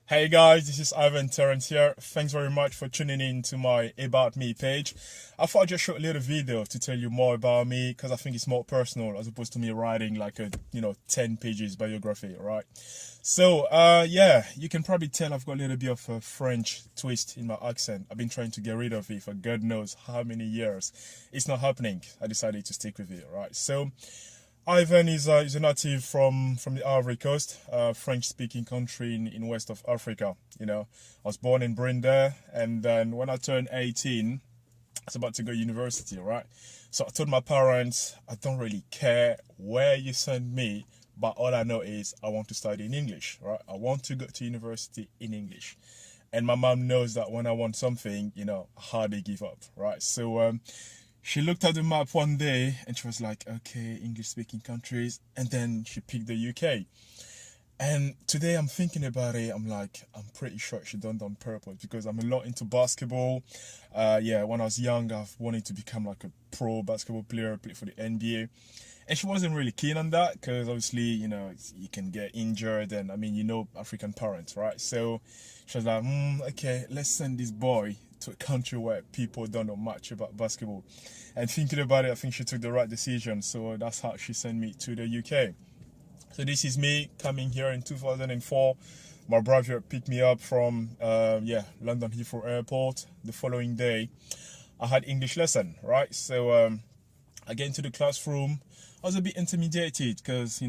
Hey guys, this is Ivan Terrence here. Thanks very much for tuning in to my About Me page. I thought I'd just show a little video to tell you more about me because I think it's more personal as opposed to me writing like a 10 pages biography, right? So yeah, you can probably tell I've got a little bit of a French twist in my accent. I've been trying to get rid of it for God knows how many years. It's not happening. I decided to stick with it, right? So Ivan is a native from the Ivory Coast, French-speaking country in west of Africa. I was born in Brinde, and then when I turned 18, I was about to go to university, right? So I told my parents, I don't really care where you send me, but all I know is I want to study in English, right? I want to go to university in English. And my mom knows that when I want something, hardly give up, right? So she looked at the map one day and she was like, okay, English speaking countries. And then she picked the UK. And today I'm thinking about it. I'm like, I'm pretty sure she done that on purpose because I'm a lot into basketball. Yeah, when I was young, I've wanted to become like a pro basketball player, play for the NBA. And she wasn't really keen on that because obviously, you can get injured and African parents, right? So she was like, okay, let's send this boy to a country where people don't know much about basketball. And thinking about it, I think she took the right decision. So that's how she sent me to the UK. So this is me coming here in 2004. My brother picked me up from London Heathrow Airport. The following day, I had English lesson, right? So I get into the classroom. I was a bit intimidated because,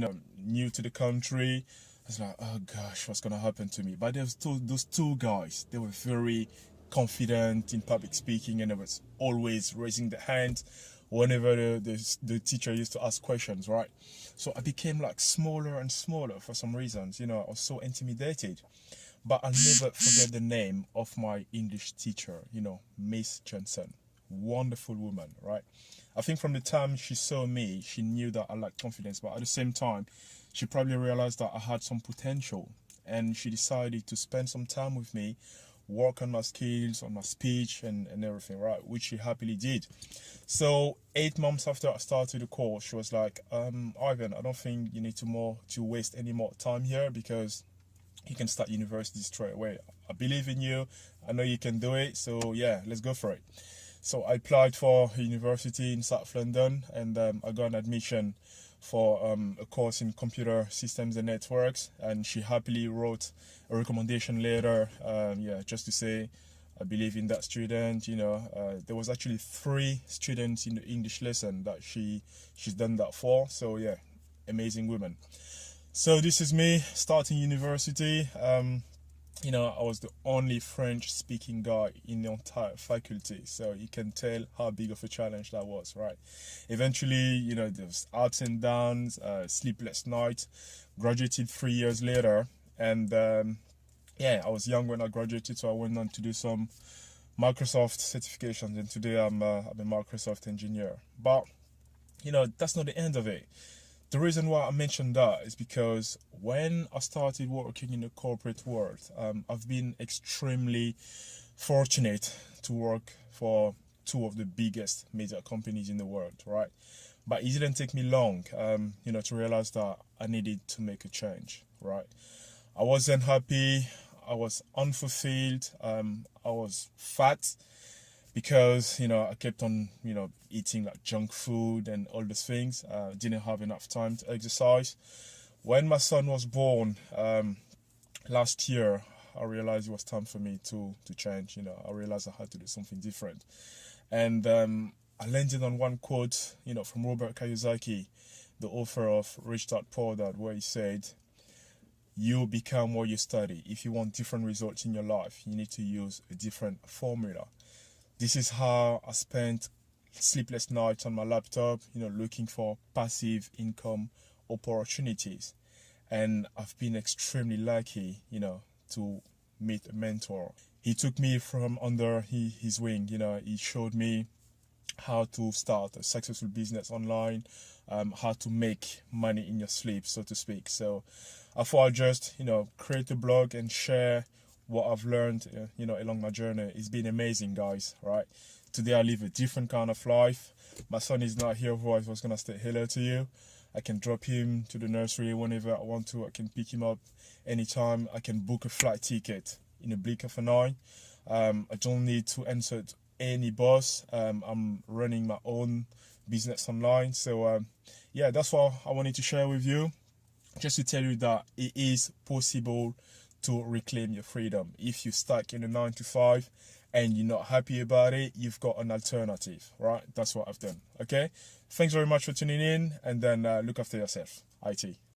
new to the country. I was like, oh gosh, what's going to happen to me? But there was those two guys. They were very confident in public speaking and they was always raising their hand whenever the teacher used to ask questions, right? So I became like smaller and smaller for some reasons. I was so intimidated. But I'll never forget the name of my English teacher, Miss Johnson. Wonderful woman, right? I think from the time she saw me, she knew that I lacked confidence, but at the same time, she probably realized that I had some potential and she decided to spend some time with me, work on my skills, on my speech and everything, right? Which she happily did. So 8 months after I started the course, she was like, Ivan, I don't think you need to waste any more time here because you can start university straight away. I believe in you. I know you can do it. So yeah, let's go for it. So I applied for a university in South London and I got an admission for a course in computer systems and networks. And she happily wrote a recommendation letter, just to say, I believe in that student. There was actually 3 students in the English lesson that she's done that for. So yeah, amazing woman. So this is me starting university. I was the only French-speaking guy in the entire faculty, so you can tell how big of a challenge that was, right? Eventually, there was ups and downs, sleepless nights. Graduated 3 years later, and I was young when I graduated, so I went on to do some Microsoft certifications, and today I'm a Microsoft engineer. But that's not the end of it. The reason why I mentioned that is because when I started working in the corporate world, I've been extremely fortunate to work for 2 of the biggest media companies in the world, right? But it didn't take me long, to realize that I needed to make a change, right? I wasn't happy. I was unfulfilled. I was fat because I kept on eating like junk food and all those things. Didn't have enough time to exercise. When my son was born last year, I realized it was time for me to change. I realized I had to do something different, and I landed on one quote from Robert Kiyosaki, the author of Rich Dad Poor Dad, where he said, you become what you study. If you want different results in your life, you need to use a different formula. This is how I spent sleepless nights on my laptop, looking for passive income opportunities. And I've been extremely lucky, to meet a mentor. He took me from under his wing, he showed me how to start a successful business online, how to make money in your sleep, so to speak. So I thought I'd just, create a blog and share what I've learned, along my journey. It's been amazing, guys, right? Today I live a different kind of life. My son is not here, otherwise I was going to say hello to you. I can drop him to the nursery whenever I want to. I can pick him up anytime. I can book a flight ticket in a blink of an eye. I don't need to answer to any boss. I'm running my own business online. So yeah, that's what I wanted to share with you. Just to tell you that it is possible to reclaim your freedom. If you're stuck in a 9 to 5 and you're not happy about it, you've got an alternative, right? That's what I've done. Okay. Thanks very much for tuning in, and then look after yourself. IT.